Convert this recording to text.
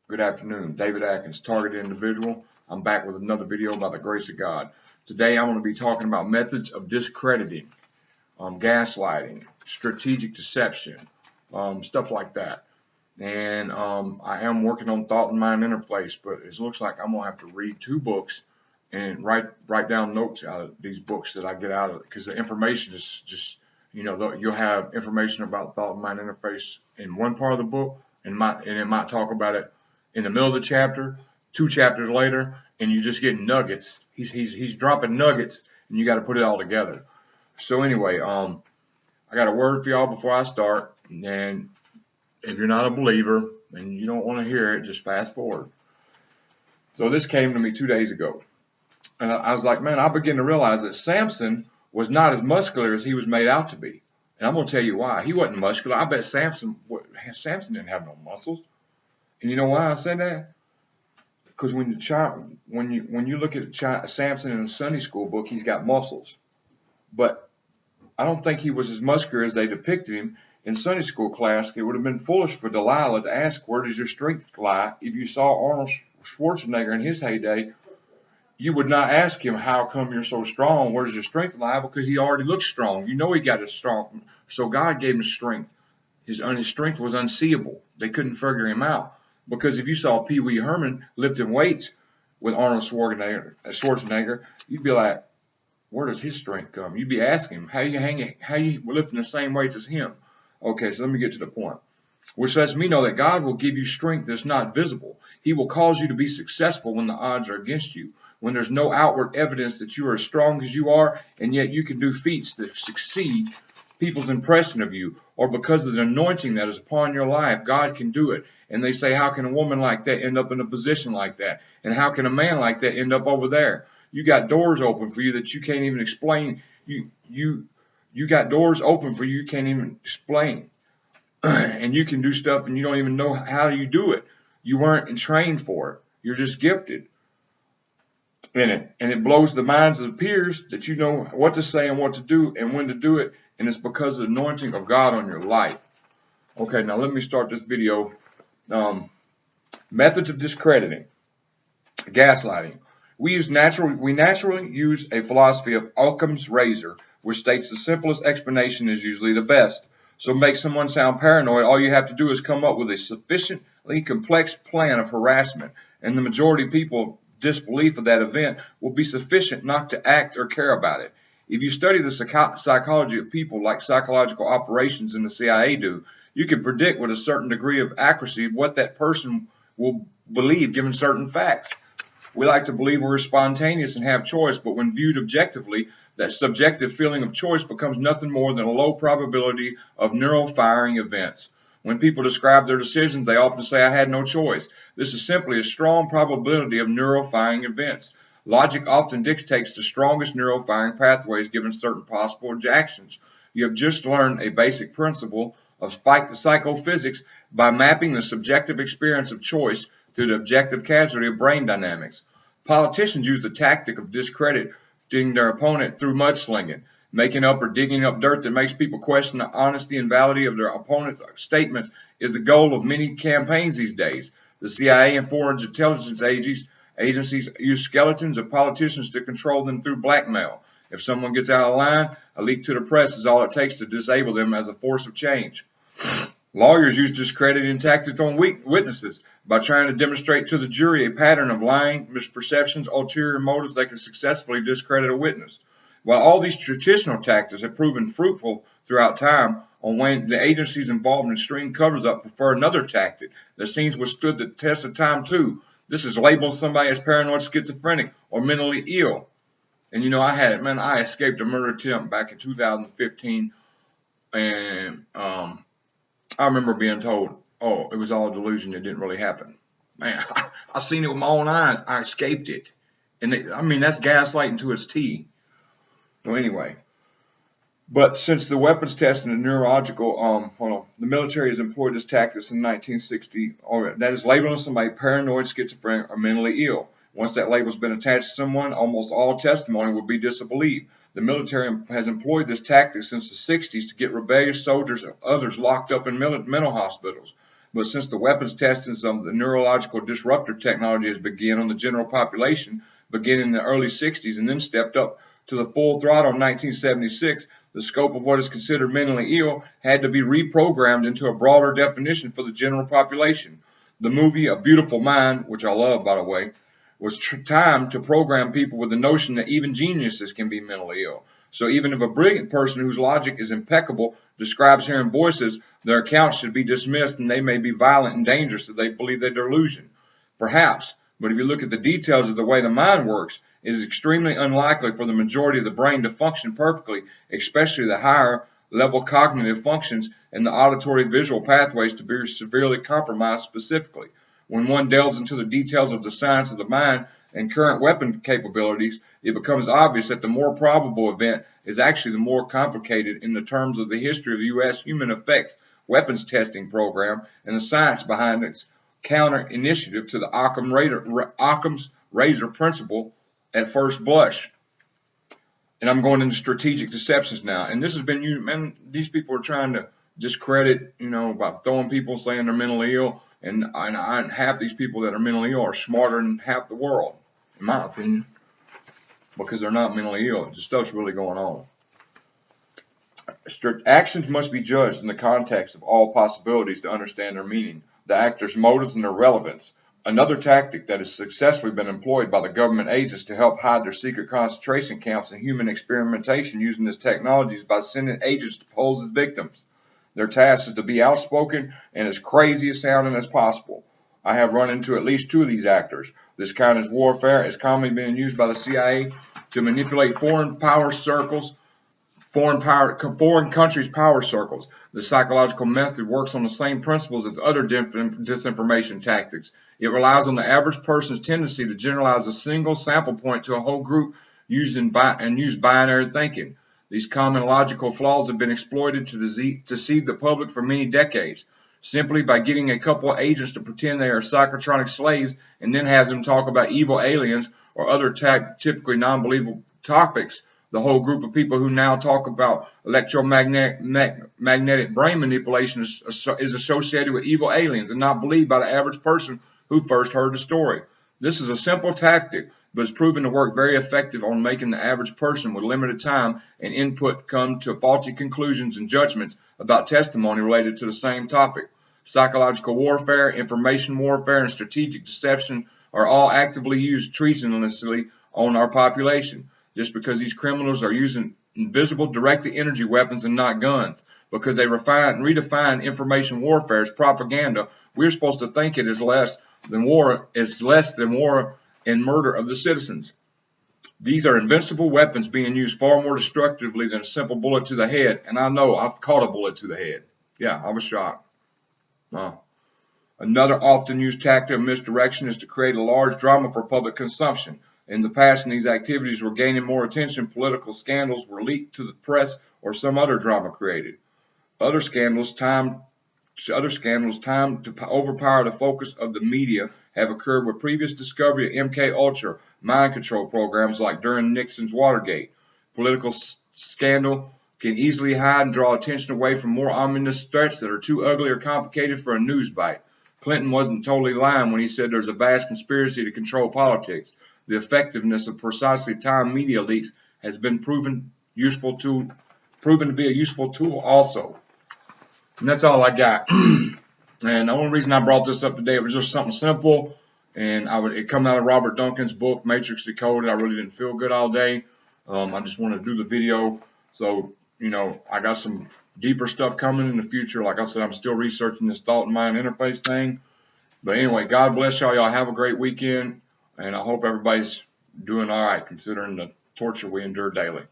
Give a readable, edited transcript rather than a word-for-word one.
Good afternoon. David Atkins, Targeted Individual. I'm back with another video by the grace of God. Today I'm going to be talking about methods of discrediting, gaslighting, strategic deception, stuff like that. And I am working on thought and mind interface, but it looks like I'm going to have to read two books and write down notes out of these books that I get out of it, because the information is just, you'll have information about thought and mind interface in one part of the book, and it might talk about it in the middle of the chapter, two chapters later, and you just get nuggets. He's dropping nuggets, and you got to put it all together. So anyway, I got a word for y'all before I start, and if you're not a believer and you don't want to hear it, just fast forward. So this came to me 2 days ago, and I was like, man, I began to realize that Samson was not as muscular as he was made out to be. And I'm going to tell you why. He wasn't muscular. I bet Samson didn't have no muscles. And you know why I said that? Because when you look at Samson in a Sunday school book, he's got muscles. But I don't think he was as muscular as they depicted him in Sunday school class. It would have been foolish for Delilah to ask, where does your strength lie? If you saw Arnold Schwarzenegger in his heyday, you would not ask him, how come you're so strong? Where does your strength lie? Because he already looked strong. You know he got his strong. So God gave him strength. His strength was unseeable. They couldn't figure him out. Because if you saw Pee Wee Herman lifting weights with Arnold Schwarzenegger, you'd be like, where does his strength come? You'd be asking him, how you lifting the same weights as him? Okay, so let me get to the point. Which lets me know that God will give you strength that's not visible. He will cause you to be successful when the odds are against you, when there's no outward evidence that you are as strong as you are, and yet you can do feats that succeed people's impression of you, or because of the anointing that is upon your life, God can do it. And they say, how can a woman like that end up in a position like that? And how can a man like that end up over there? You got doors open for you that you can't even explain. You got doors open for you can't even explain. And you can do stuff and you don't even know how you do it. You weren't trained for it. You're just gifted in it. And it blows the minds of the peers that you know what to say and what to do and when to do it. And it's because of the anointing of God on your life. Okay, now let me start this video. Methods of discrediting, gaslighting. We naturally use a philosophy of Occam's razor, which states the simplest explanation is usually the best. So to make someone sound paranoid, all you have to do is come up with a sufficiently complex plan of harassment, and the majority of people's disbelief of that event will be sufficient not to act or care about it. If you study the psychology of people like psychological operations in the CIA do, you can predict with a certain degree of accuracy what that person will believe given certain facts. We like to believe we're spontaneous and have choice, but when viewed objectively, that subjective feeling of choice becomes nothing more than a low probability of neural firing events. When people describe their decisions, they often say, I had no choice. This is simply a strong probability of neural firing events. Logic often dictates the strongest neural firing pathways given certain possible actions. You have just learned a basic principle of psychophysics by mapping the subjective experience of choice to the objective casualty of brain dynamics. Politicians use the tactic of discrediting their opponent through mudslinging, making up or digging up dirt that makes people question the honesty and validity of their opponent's statements is the goal of many campaigns these days. The CIA and foreign intelligence agencies use skeletons of politicians to control them through blackmail. If someone gets out of line, a leak to the press is all it takes to disable them as a force of change. Lawyers use discrediting tactics on witnesses by trying to demonstrate to the jury a pattern of lying, misperceptions, ulterior motives that can successfully discredit a witness. While all these traditional tactics have proven fruitful throughout time, on when the agencies involved in extreme covers-up prefer another tactic that seems withstood the test of time too. This is labeling somebody as paranoid, schizophrenic, or mentally ill. And you know, I had it, man. I escaped a murder attempt back in 2015, and I remember being told, oh, it was all delusion. It didn't really happen. Man, I seen it with my own eyes. I escaped it. And that's gaslighting to its T. So anyway, but since the weapons test and the neurological, the military has employed this tactic in 1960, or that is labeling somebody paranoid, schizophrenic, or mentally ill. Once that label's been attached to someone, almost all testimony will be disbelieved. The military has employed this tactic since the 60s to get rebellious soldiers and others locked up in mental hospitals. But since the weapons testing of the neurological disruptor technology has begun on the general population, beginning in the early 60s and then stepped up to the full throttle in 1976, the scope of what is considered mentally ill had to be reprogrammed into a broader definition for the general population. The movie A Beautiful Mind, which I love, by the way, was timed to program people with the notion that even geniuses can be mentally ill. So even if a brilliant person whose logic is impeccable describes hearing voices, their accounts should be dismissed and they may be violent and dangerous if they believe they're delusion. Perhaps, but if you look at the details of the way the mind works, it is extremely unlikely for the majority of the brain to function perfectly, especially the higher level cognitive functions and the auditory visual pathways to be severely compromised specifically. When one delves into the details of the science of the mind and current weapon capabilities, it becomes obvious that the more probable event is actually the more complicated in the terms of the history of the U.S. human effects weapons testing program and the science behind its counter initiative to the Occam's razor principle at first blush. And I'm going into strategic deceptions now. And this has been used, man, these people are trying to discredit, by throwing people saying they're mentally ill. And half these people that are mentally ill are smarter than half the world, in my opinion, because they're not mentally ill. The stuff's really going on. Actions must be judged in the context of all possibilities to understand their meaning, the actor's motives, and their relevance. Another tactic that has successfully been employed by the government agents to help hide their secret concentration camps and human experimentation using this technology is by sending agents to pose as victims. Their task is to be outspoken and as crazy sounding as possible. I have run into at least 2 of these actors. This kind of warfare is commonly being used by the CIA to manipulate foreign countries' power circles. The psychological method works on the same principles as other disinformation tactics. It relies on the average person's tendency to generalize a single sample point to a whole group use binary thinking. These common logical flaws have been exploited to deceive the public for many decades. Simply by getting a couple of agents to pretend they are psychotronic slaves and then have them talk about evil aliens or other typically non-believable topics, the whole group of people who now talk about electromagnetic brain manipulation is associated with evil aliens and not believed by the average person who first heard the story. This is a simple tactic, but it's proven to work very effective on making the average person with limited time and input come to faulty conclusions and judgments about testimony related to the same topic. Psychological warfare, information warfare, and strategic deception are all actively used treasonously on our population. Just because these criminals are using invisible directed energy weapons and not guns, because they redefine information warfare as propaganda, we're supposed to think it is less than war and murder of the citizens. These are invincible weapons being used far more destructively than a simple bullet to the head. And I know I've caught a bullet to the head. Yeah, I was shot. Another often used tactic of misdirection is to create a large drama for public consumption. In the past, when these activities were gaining more attention, political scandals were leaked to the press or some other drama created. Other scandals timed to overpower the focus of the media have occurred with previous discovery of MK mind control programs like during Nixon's Watergate. Political scandal can easily hide and draw attention away from more ominous threats that are too ugly or complicated for a news bite. Clinton wasn't totally lying when he said there's a vast conspiracy to control politics. The effectiveness of precisely timed media leaks has been proven to be a useful tool also. And that's all I got. And the only reason I brought this up today was just something simple. And it come out of Robert Duncan's book, Matrix Decoded. I really didn't feel good all day. I just wanted to do the video. So, I got some deeper stuff coming in the future. Like I said, I'm still researching this thought and mind interface thing. But anyway, God bless y'all. Y'all have a great weekend. And I hope everybody's doing all right considering the torture we endure daily.